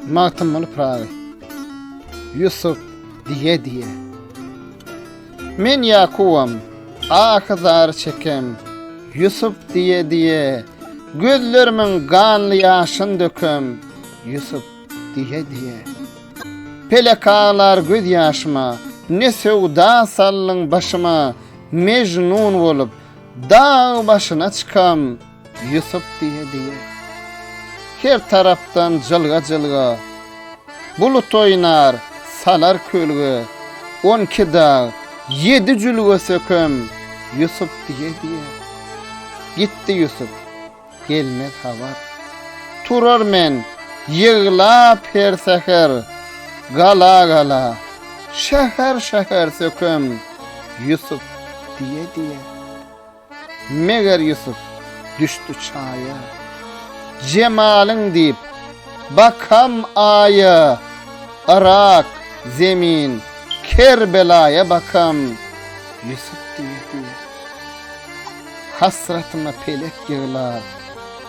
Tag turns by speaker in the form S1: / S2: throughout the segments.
S1: Magtymyly prawy. Yusuf diye. Men Yakubam, ahzar çekem. Yusuf diye. Gözlerimin ganly ýaşyn dökem. Yusuf diye. Pelekalar göz ýaşyma, ne sevda sallyň başyma. Mejnun bolup dağ başına çykam. Yusuf diye. Her tarapdan jylga. Bulut oynar, salar kölge. 12 dağ, 7 jülge sökem. Yusuf diye. Gitti Yusuf, gelmez habar. Turar men, yığlap her seher. Gala, şehir sökem. Yusuf diye. Meger Yusuf düştü çaya. Cemalin deyip bakam aya. Irak, zemin, Kerbela'ya bakam. Yusuf diye. Hasratıma pelek yığlar.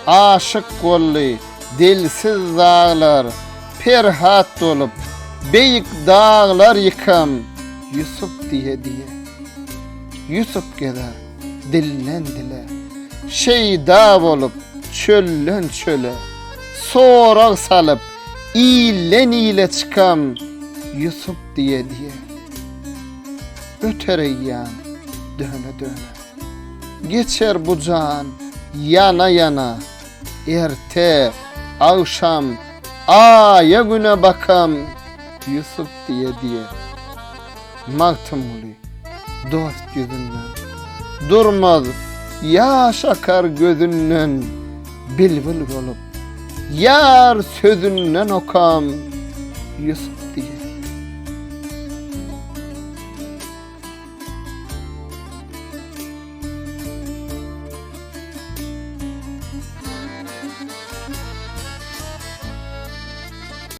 S1: Aşık golly, dilsiz dağlar. Perhat dolup, beyik dağlar yıkam. Yusuf diye. Yusuf geler, dillen dile. Şeyda bolup, çöllön çöle. Sorak salıp, ile çıkam. Yusuf diye. Ötereyyan, döne. Geçer bu can, yana. Erte, akşam, aya güne bakam. Yusuf diye. Magtymly, dost gözünden. Durmaz, yaş akar gözünden. Bilbil bolup, yar sözünden okam. Yusuf diye.